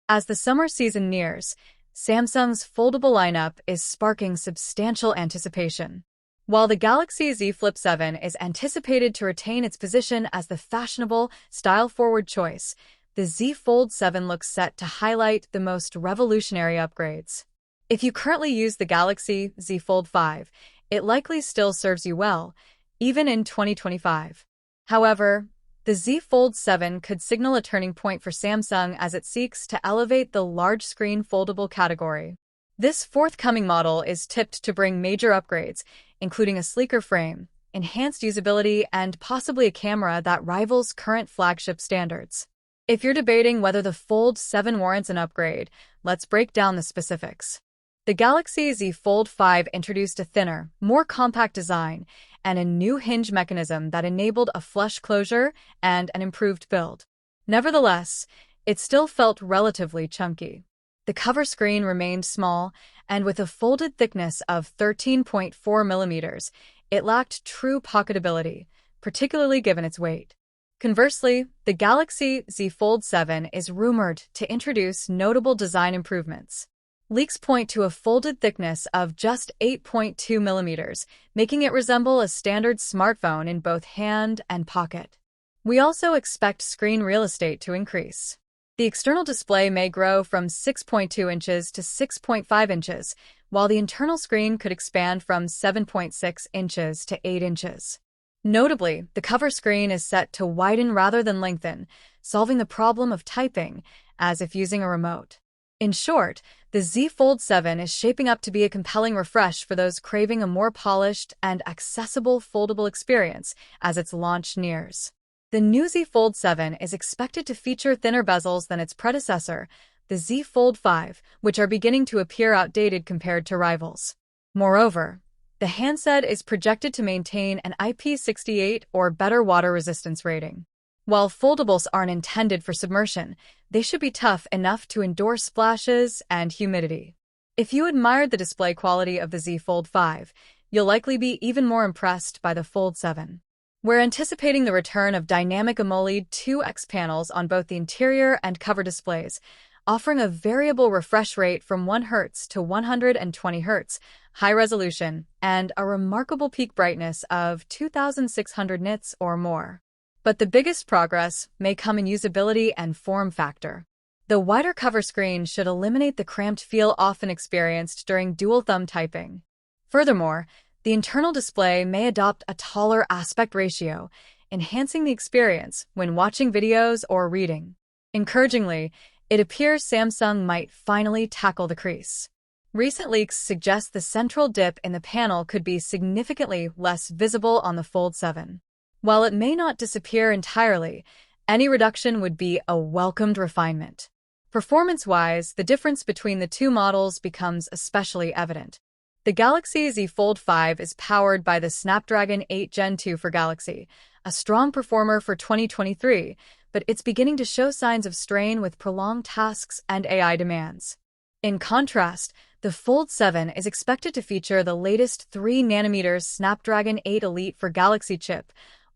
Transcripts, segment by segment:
As the summer season nears, Samsung's foldable lineup is sparking substantial anticipation. While the Galaxy Z Flip 7 is anticipated to retain its position as the fashionable, style-forward choice, the Z Fold 7 looks set to highlight the most revolutionary upgrades. If you currently use the Galaxy Z Fold 5, it likely still serves you well, even in 2025. However, the Z Fold 7 could signal a turning point for Samsung as it seeks to elevate the large-screen foldable category. This forthcoming model is tipped to bring major upgrades, including a sleeker frame, enhanced usability, and possibly a camera that rivals current flagship standards. If you're debating whether the Fold 7 warrants an upgrade, let's break down the specifics. The Galaxy Z Fold 5 introduced a thinner, more compact design and a new hinge mechanism that enabled a flush closure and an improved build. Nevertheless, it still felt relatively chunky. The cover screen remained small, and with a folded thickness of 13.4 millimeters, it lacked true pocketability, particularly given its weight. Conversely, the Galaxy Z Fold 7 is rumored to introduce notable design improvements. Leaks point to a folded thickness of just 8.2 millimeters, making it resemble a standard smartphone in both hand and pocket. We also expect screen real estate to increase. The external display may grow from 6.2 inches to 6.5 inches, while the internal screen could expand from 7.6 inches to 8 inches. Notably, the cover screen is set to widen rather than lengthen, solving the problem of typing, as if using a remote. In short, the Z Fold 7 is shaping up to be a compelling refresh for those craving a more polished and accessible foldable experience as its launch nears. The new Z Fold 7 is expected to feature thinner bezels than its predecessor, the Z Fold 5, which are beginning to appear outdated compared to rivals. Moreover, the handset is projected to maintain an IP68 or better water resistance rating. While foldables aren't intended for submersion, they should be tough enough to endure splashes and humidity. If you admired the display quality of the Z Fold 5, you'll likely be even more impressed by the Fold 7. We're anticipating the return of dynamic AMOLED 2X panels on both the interior and cover displays, offering a variable refresh rate from 1 Hz to 120 Hz, high resolution, and a remarkable peak brightness of 2,600 nits or more. But the biggest progress may come in usability and form factor. The wider cover screen should eliminate the cramped feel often experienced during dual-thumb typing. Furthermore, the internal display may adopt a taller aspect ratio, enhancing the experience when watching videos or reading. Encouragingly, it appears Samsung might finally tackle the crease. Recent leaks suggest the central dip in the panel could be significantly less visible on the Fold 7. While it may not disappear entirely, any reduction would be a welcomed refinement. Performance-wise, the difference between the two models becomes especially evident. The Galaxy Z Fold 5 is powered by the Snapdragon 8 Gen 2 for Galaxy, a strong performer for 2023, but it's beginning to show signs of strain with prolonged tasks and AI demands. In contrast, the Fold 7 is expected to feature the latest 3nm Snapdragon 8 Elite for Galaxy chip,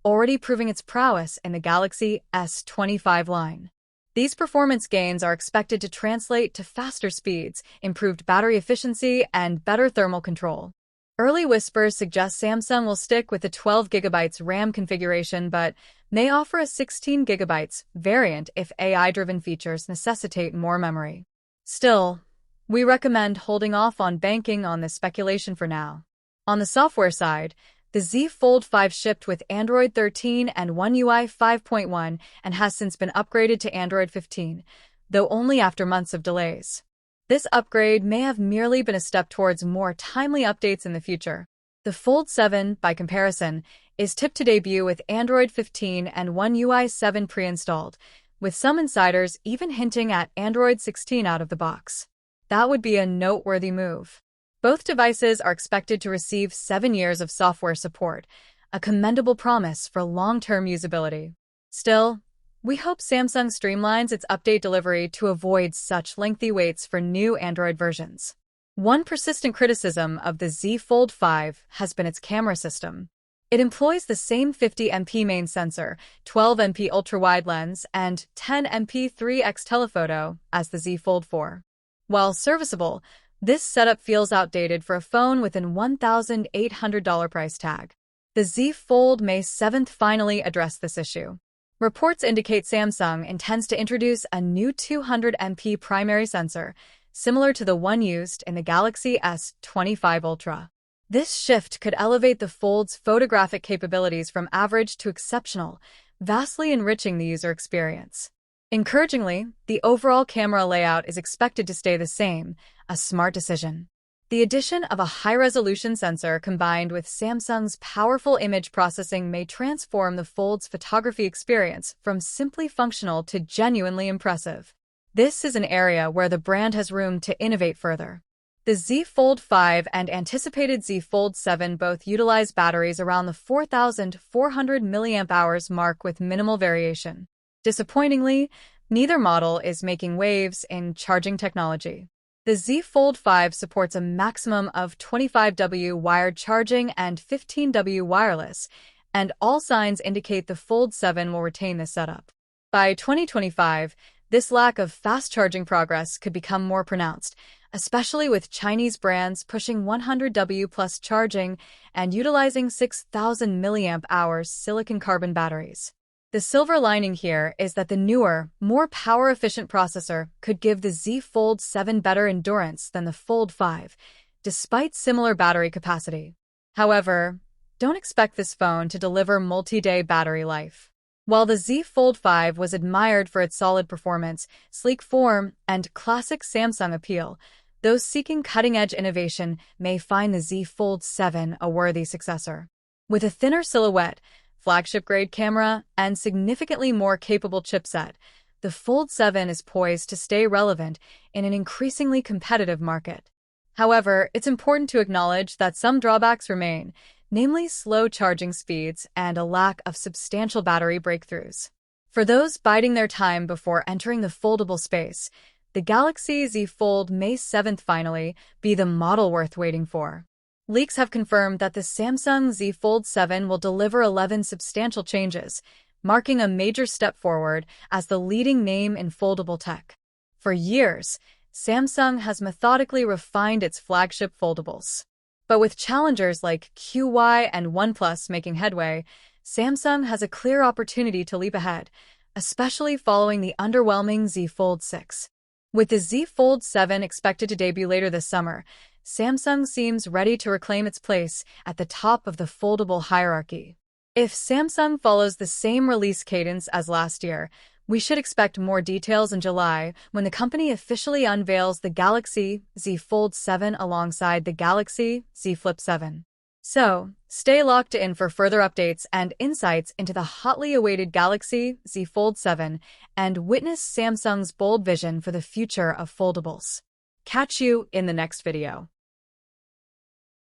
already proving its prowess in the Galaxy S25 line. These performance gains are expected to translate to faster speeds, improved battery efficiency, and better thermal control. Early whispers suggest Samsung will stick with the 12GB RAM configuration but may offer a 16GB variant if AI-driven features necessitate more memory. Still, we recommend holding off on banking on this speculation for now. On the software side, the Z Fold 5 shipped with Android 13 and One UI 5.1 and has since been upgraded to Android 15, though only after months of delays. This upgrade may have merely been a step towards more timely updates in the future. The Fold 7, by comparison, is tipped to debut with Android 15 and One UI 7 pre-installed, with some insiders even hinting at Android 16 out of the box. That would be a noteworthy move. Both devices are expected to receive 7 years of software support, a commendable promise for long-term usability. Still, we hope Samsung streamlines its update delivery to avoid such lengthy waits for new Android versions. One persistent criticism of the Z Fold 5 has been its camera system. It employs the same 50MP main sensor, 12MP ultra-wide lens, and 10MP 3x telephoto as the Z Fold 4. While serviceable, this setup feels outdated for a phone with an $1,800 price tag. The Z Fold May 7th finally addressed this issue. Reports indicate Samsung intends to introduce a new 200MP primary sensor, similar to the one used in the Galaxy S25 Ultra. This shift could elevate the Fold's photographic capabilities from average to exceptional, vastly enriching the user experience. Encouragingly, the overall camera layout is expected to stay the same, a smart decision. The addition of a high-resolution sensor combined with Samsung's powerful image processing may transform the Fold's photography experience from simply functional to genuinely impressive. This is an area where the brand has room to innovate further. The Z Fold 5 and anticipated Z Fold 7 both utilize batteries around the 4,400 mAh mark with minimal variation. Disappointingly, neither model is making waves in charging technology. The Z Fold 5 supports a maximum of 25W wired charging and 15W wireless, and all signs indicate the Fold 7 will retain this setup. By 2025, this lack of fast charging progress could become more pronounced, especially with Chinese brands pushing 100W plus charging and utilizing 6,000 mAh silicon-carbon batteries. The silver lining here is that the newer, more power-efficient processor could give the Z Fold 7 better endurance than the Fold 5, despite similar battery capacity. However, don't expect this phone to deliver multi-day battery life. While the Z Fold 5 was admired for its solid performance, sleek form, and classic Samsung appeal, those seeking cutting-edge innovation may find the Z Fold 7 a worthy successor. With a thinner silhouette, flagship-grade camera, and significantly more capable chipset, the Fold 7 is poised to stay relevant in an increasingly competitive market. However, it's important to acknowledge that some drawbacks remain, namely slow charging speeds and a lack of substantial battery breakthroughs. For those biding their time before entering the foldable space, the Galaxy Z Fold May 7th finally be the model worth waiting for. Leaks have confirmed that the Samsung Z Fold 7 will deliver 11 substantial changes, marking a major step forward as the leading name in foldable tech. For years, Samsung has methodically refined its flagship foldables. But with challengers like QY and OnePlus making headway, Samsung has a clear opportunity to leap ahead, especially following the underwhelming Z Fold 6. With the Z Fold 7 expected to debut later this summer, Samsung seems ready to reclaim its place at the top of the foldable hierarchy. If Samsung follows the same release cadence as last year, we should expect more details in July when the company officially unveils the Galaxy Z Fold 7 alongside the Galaxy Z Flip 7. So, stay locked in for further updates and insights into the hotly awaited Galaxy Z Fold 7 and witness Samsung's bold vision for the future of foldables. Catch you in the next video.